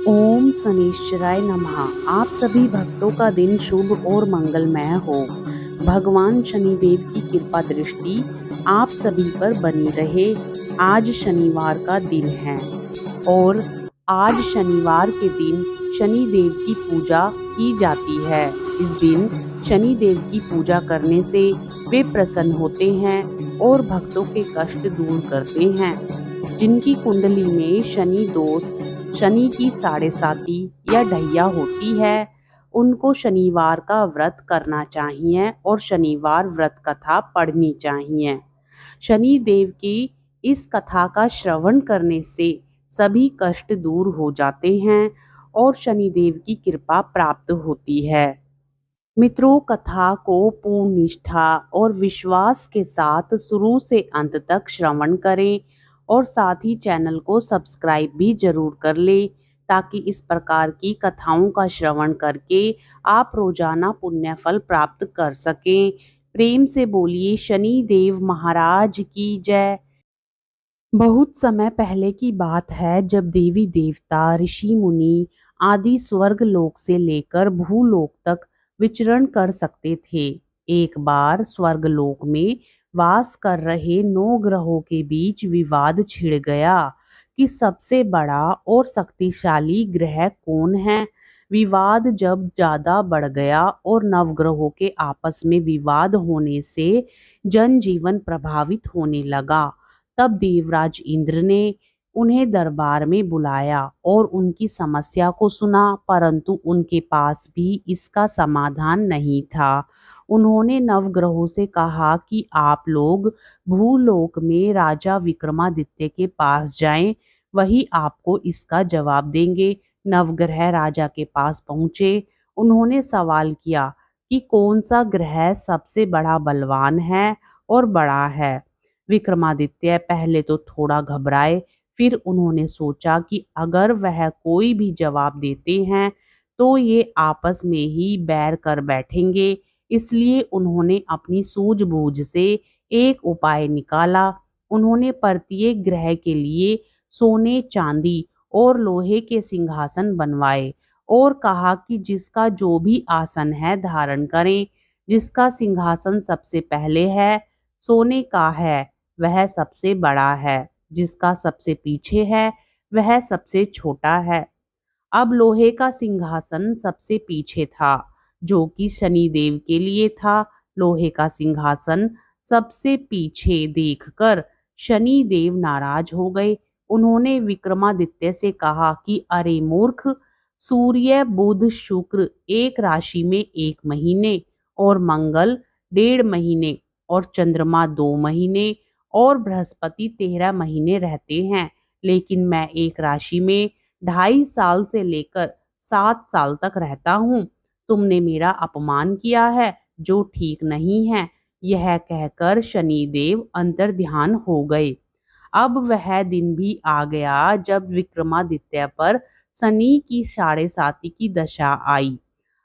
ओम शनिश्चराय नमः। आप सभी भक्तों का दिन शुभ और मंगलमय हो। भगवान शनिदेव की कृपा दृष्टि आप सभी पर बनी रहे। आज शनिवार का दिन है और आज शनिवार के दिन शनि देव की पूजा की जाती है। इस दिन शनि देव की पूजा करने से वे प्रसन्न होते हैं और भक्तों के कष्ट दूर करते हैं। जिनकी कुंडली में शनि दोष, शनि की साढ़े साती या ढैया होती है, उनको शनिवार का व्रत करना चाहिए और शनिवार व्रत कथा पढ़नी चाहिए। शनि देव की इस कथा का श्रवण करने से सभी कष्ट दूर हो जाते हैं और शनि देव की कृपा प्राप्त होती है। मित्रों, कथा को पूर्ण निष्ठा और विश्वास के साथ शुरू से अंत तक श्रवण करें और साथ ही चैनल को सब्सक्राइब भी जरूर कर लें, ताकि इस प्रकार की कथाओं का श्रवण करके आप रोजाना पुण्य फल प्राप्त कर सकें। प्रेम से बोलिए शनि देव महाराज की जय। बहुत समय पहले की बात है, जब देवी देवता, ऋषि मुनि आदि स्वर्ग लोक से लेकर भूलोक तक विचरण कर सकते थे। एक बार स्वर्ग लोक में वास कर रहे 9 ग्रहों के बीच विवाद छिड़ गया कि सबसे बड़ा और शक्तिशाली ग्रह कौन है। विवाद जब ज्यादा बढ़ गया और नवग्रहों के आपस में विवाद होने से जनजीवन प्रभावित होने लगा, तब देवराज इंद्र ने उन्हें दरबार में बुलाया और उनकी समस्या को सुना, परंतु उनके पास भी इसका समाधान नहीं था। उन्होंने नवग्रहों से कहा कि आप लोग भूलोक में राजा विक्रमादित्य के पास जाएं, वही आपको इसका जवाब देंगे। नवग्रह राजा के पास पहुंचे। उन्होंने सवाल किया कि कौन सा ग्रह सबसे बड़ा बलवान है और बड़ा है। विक्रमादित्य पहले तो थोड़ा घबराए, फिर उन्होंने सोचा कि अगर वह कोई भी जवाब देते हैं तो ये आपस में ही बैर कर बैठेंगे। इसलिए उन्होंने अपनी सूझबूझ से एक उपाय निकाला। उन्होंने प्रत्येक ग्रह के लिए सोने, चांदी और लोहे के सिंहासन बनवाए और कहा कि जिसका जो भी आसन है धारण करें। जिसका सिंहासन सबसे पहले है, सोने का है, वह सबसे बड़ा है। जिसका सबसे पीछे है, वह सबसे छोटा है। अब लोहे का सिंहासन सबसे पीछे था, जो कि शनि देव के लिए था। लोहे का सिंहासन सबसे पीछे देखकर शनि देव नाराज हो गए। उन्होंने विक्रमादित्य से कहा कि अरे मूर्ख, सूर्य, बुध, शुक्र एक राशि में 1 महीने और मंगल 1.5 महीने और चंद्रमा 2 महीने और बृहस्पति 13 महीने रहते हैं, लेकिन मैं एक राशि में 2.5 साल से लेकर 7 साल तक रहता हूँ। तुमने मेरा अपमान किया है, जो ठीक नहीं है। यह कहकर शनिदेव अंतर्ध्यान हो गए। अब वह दिन भी आ गया जब विक्रमादित्य पर शनि की साढ़े साती की दशा आई।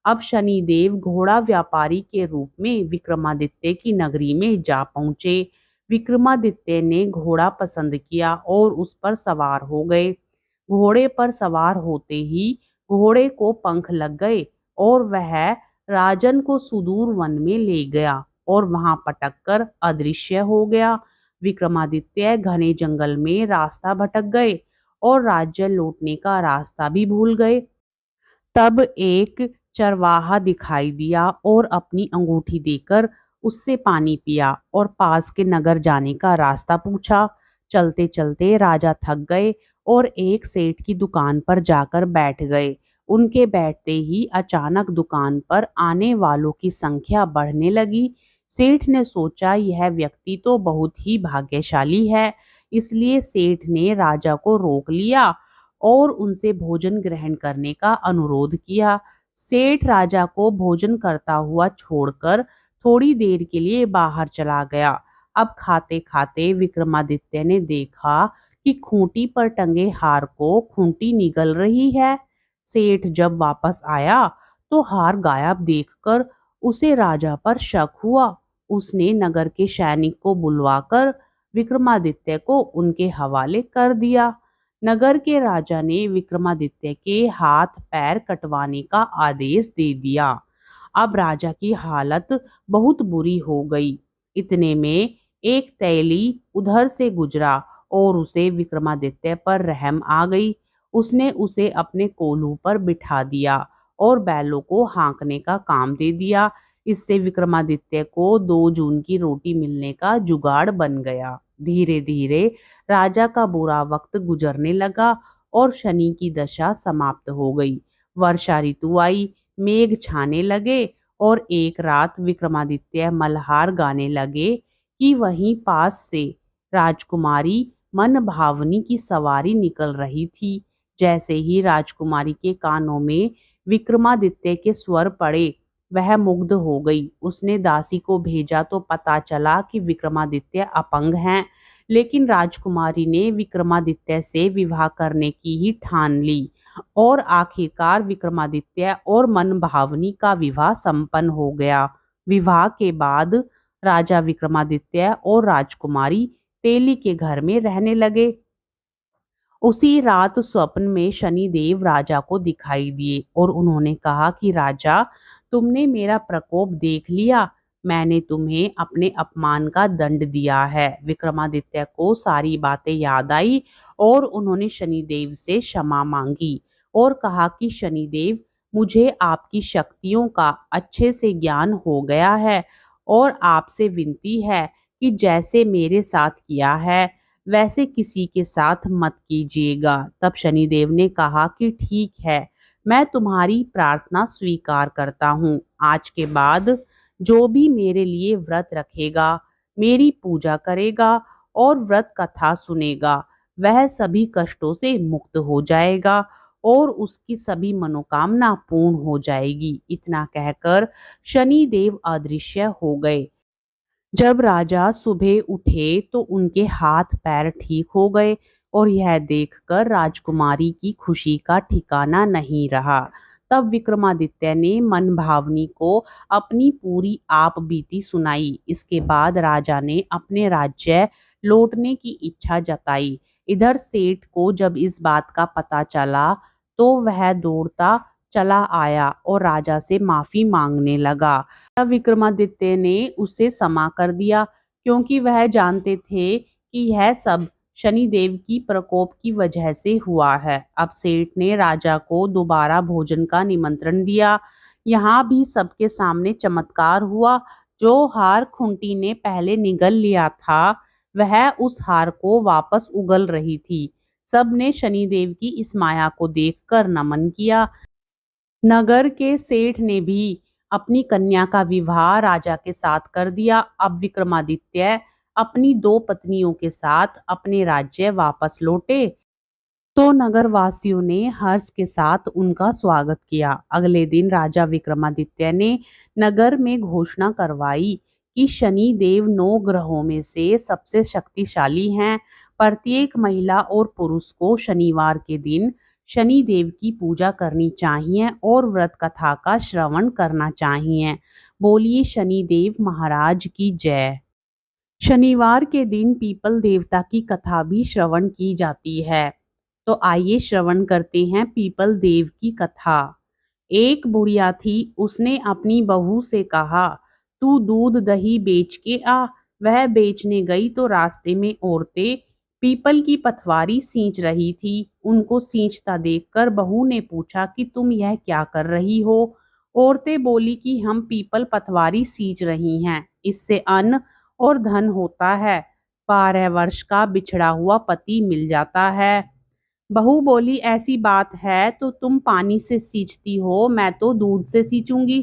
अब शनिदेव घोड़ा व्यापारी के रूप में विक्रमादित्य की नगरी में जा पहुंचे। विक्रमादित्य ने घोड़ा पसंद किया और उस पर सवार हो गए। घोड़े पर सवार होते ही घोड़े को पंख लग गए और वह राजन को सुदूर वन में ले गया और वहां पटक कर अदृश्य हो गया। विक्रमादित्य घने जंगल में रास्ता भटक गए और राज्य लौटने का रास्ता भी भूल गए। तब एक चरवाहा दिखाई दिया और अपनी अंगूठी देकर उससे पानी पिया और पास के नगर जाने का रास्ता पूछा। चलते चलते राजा थक गए और एक सेठ की दुकान पर जाकर बैठ गए। उनके बैठते ही अचानक दुकान पर आने वालों की संख्या बढ़ने लगी। सेठ ने सोचा यह व्यक्ति तो बहुत ही भाग्यशाली है, इसलिए सेठ ने राजा को रोक लिया और उनसे भोजन ग्रहण करने का अनुरोध किया। सेठ राजा को भोजन करता हुआ छोड़कर थोड़ी देर के लिए बाहर चला गया। अब खाते खाते विक्रमादित्य ने देखा कि खूंटी पर टंगे हार को खूंटी निगल रही है। सेठ जब वापस आया तो हार गायब देखकर उसे राजा पर शक हुआ। उसने नगर के सैनिक को बुलवाकर विक्रमादित्य को उनके हवाले कर दिया। नगर के राजा ने विक्रमादित्य के हाथ पैर कटवाने का आदेश दे दिया। अब राजा की हालत बहुत बुरी हो गई। इतने में एक तैली उधर से गुजरा और उसे विक्रमादित्य पर रहम आ गई। उसने उसे अपने कोल्हू पर बिठा दिया और बैलों को हाँकने का काम दे दिया। इससे विक्रमादित्य को 2 जून की रोटी मिलने का जुगाड़ बन गया। धीरे धीरे राजा का बुरा वक्त गुजरने लगा और शनि की दशा समाप्त हो गई। वर्षा ऋतु आई, मेघ छाने लगे और एक रात विक्रमादित्य मल्हार गाने लगे कि वहीं पास से राजकुमारी मन भावनी की सवारी निकल रही थी। जैसे ही राजकुमारी के कानों में विक्रमादित्य के स्वर पड़े, वह मुग्ध हो गई। उसने दासी को भेजा तो पता चला कि विक्रमादित्य अपंग हैं, लेकिन राजकुमारी ने विक्रमादित्य से विवाह करने की ही ठान ली और आखिरकार विक्रमादित्य और मन भावनी का विवाह संपन्न हो गया। विवाह के बाद राजा विक्रमादित्य और राजकुमारी तेली के घर में रहने लगे। उसी रात स्वप्न में शनिदेव राजा को दिखाई दिए और उन्होंने कहा कि राजा, तुमने मेरा प्रकोप देख लिया। मैंने तुम्हें अपने अपमान का दंड दिया है। विक्रमादित्य को सारी बातें याद आई और उन्होंने शनिदेव से क्षमा मांगी और कहा कि शनिदेव, मुझे आपकी शक्तियों का अच्छे से ज्ञान हो गया है और आपसे विनती है कि जैसे मेरे साथ किया है वैसे किसी के साथ मत कीजिएगा। तब शनिदेव ने कहा कि ठीक है, मैं तुम्हारी प्रार्थना स्वीकार करता हूँ। आज के बाद जो भी मेरे लिए व्रत रखेगा, मेरी पूजा करेगा और व्रत कथा सुनेगा, वह सभी कष्टों से मुक्त हो जाएगा और उसकी सभी मनोकामना पूर्ण हो जाएगी। इतना कहकर शनिदेव अदृश्य हो गए। जब राजा सुबह उठे तो उनके हाथ पैर ठीक हो गए और यह देखकर राजकुमारी की खुशी का ठिकाना नहीं रहा। तब विक्रमादित्य ने मन भावनी को अपनी पूरी आप बीती सुनाई। इसके बाद राजा ने अपने राज्य लौटने की इच्छा जताई। इधर सेठ को जब इस बात का पता चला तो वह दौड़ता चला आया और राजा से माफी मांगने लगा। तब विक्रमादित्य ने उसे क्षमा कर दिया, क्योंकि वह जानते थे कि यह सब शनिदेव की प्रकोप की वजह से हुआ है। अब सेठ ने राजा को दोबारा भोजन का निमंत्रण दिया। यहाँ भी सबके सामने चमत्कार हुआ। जो हार खूंटी ने पहले निगल लिया था, वह उस हार को वापस उगल रही थी। सबने शनिदेव की इस माया को देखकर नमन किया। नगर के सेठ ने भी अपनी कन्या का विवाह राजा के साथ कर दिया। अब विक्रमादित्य अपनी 2 पत्नियों के साथ अपने राज्य वापस लौटे तो नगर वासियों ने हर्ष के साथ उनका स्वागत किया। अगले दिन राजा विक्रमादित्य ने नगर में घोषणा करवाई कि शनि देव 9 ग्रहों में से सबसे शक्तिशाली हैं। प्रत्येक महिला और पुरुष को शनिवार के दिन शनि देव की पूजा करनी चाहिए और व्रत कथा का श्रवण करना चाहिए। बोलिए शनि देव महाराज की जय। शनिवार के दिन पीपल देवता की कथा भी श्रवण की जाती है। तो आइए श्रवण करते हैं पीपल देव की कथा। एक बुढ़िया थी, उसने अपनी बहू से कहा, तू दूध दही बेच के आ। वह बेचने गई तो रास्ते में औरतें पीपल की पथवारी सींच रही थी। उनको सींचता देखकर बहू ने पूछा कि तुम यह क्या कर रही हो। औरतें बोली कि हम पीपल पथवारी सींच रही हैं, इससे अन्न और धन होता है। 12 वर्ष का बिछड़ा हुआ पति मिल जाता है। बहू बोली, ऐसी बात है तो तुम पानी से सींचती हो, मैं तो दूध से सींचूंगी।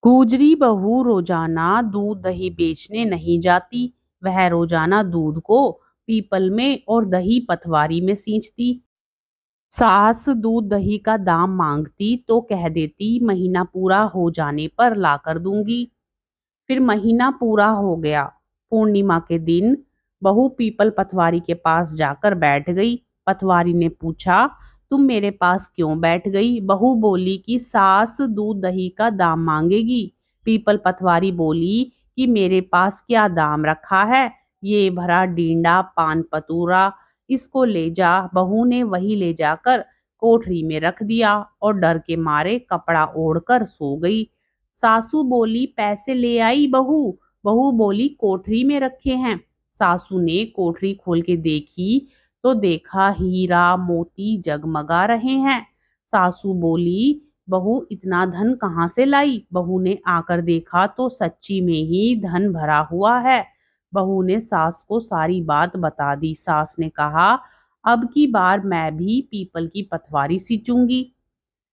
गुजरी बहू रोजाना दूध दही बेचने नहीं जाती। वह रोजाना दूध को पीपल में और दही पथवारी में सींचती। सास दूध दही का दाम मांगती तो कह देती महीना पूरा हो जाने पर ला कर दूंगी। फिर महीना पूरा हो गया। पूर्णिमा के दिन बहू पीपल पथवारी के पास जाकर बैठ गई। पथवारी ने पूछा, तुम मेरे पास क्यों बैठ गई? बहू बोली कि सास दूध दही का दाम मांगेगी। पीपल पथवारी बोली कि मेरे पास क्या दाम रखा है, ये भरा डींडा पान पतूरा, इसको ले जा। बहू ने वही ले जाकर कोठरी में रख दिया और डर के मारे कपड़ा ओढ़कर सो गई। सासू बोली, पैसे ले आई बहू? बहू बोली, कोठरी में रखे हैं। सासू ने कोठरी खोल के देखी तो देखा हीरा मोती जगमगा रहे हैं। सासू बोली, बहू इतना धन कहाँ से लाई? बहू ने आकर देखा तो सच्ची में ही धन भरा हुआ है। बहू ने सास को सारी बात बता दी। सास ने कहा, अब की बार मैं भी पीपल की पतवारी सींचूंगी।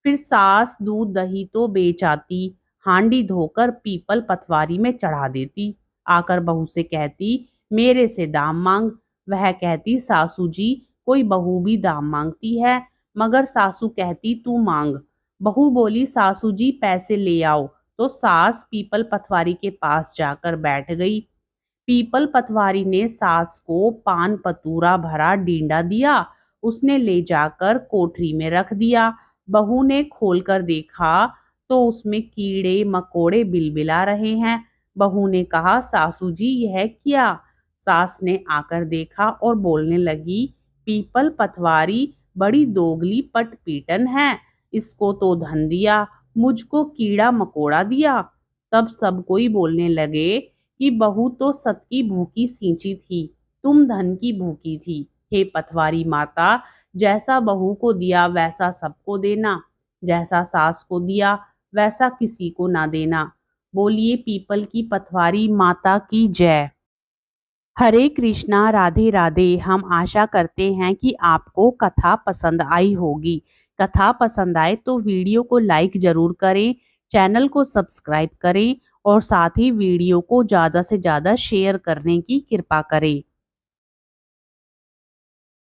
फिर सास दूध दही तो बेच आती, हांडी धोकर पीपल पतवारी में चढ़ा देती। आकर बहू से कहती, मेरे से दाम मांग। वह कहती, सासू जी कोई बहू भी दाम मांगती है। मगर सासू कहती, तू मांग। बहू बोली, सासू जी पैसे ले आओ। तो सास पीपल पतवारी के पास जाकर बैठ गई। पीपल पतवारी ने सास को पान पतूरा भरा डींडा दिया। उसने ले जाकर कोठरी में रख दिया। बहू ने खोलकर देखा तो उसमें कीड़े मकोड़े बिलबिला रहे हैं। बहू ने कहा, सासू जी यह क्या? सास ने आकर देखा और बोलने लगी, पीपल पतवारी बड़ी दोगली पटपीटन है। इसको तो धन दिया, मुझको कीड़ा मकोड़ा दिया। तब सब कोई बोलने लगे कि बहू तो सत की भूखी सींची थी, तुम धन की भूखी थी। हे पतवारी माता, जैसा बहू को दिया वैसा सबको देना, जैसा सास को दिया वैसा किसी को ना देना। बोलिए पीपल की पतवारी माता की जय। हरे कृष्णा, राधे राधे। हम आशा करते हैं कि आपको कथा पसंद आई होगी। कथा पसंद आए तो वीडियो को लाइक जरूर करें, चैनल को सब्सक्राइब करें और साथ ही वीडियो को ज़्यादा से ज़्यादा शेयर करने की कृपा करें।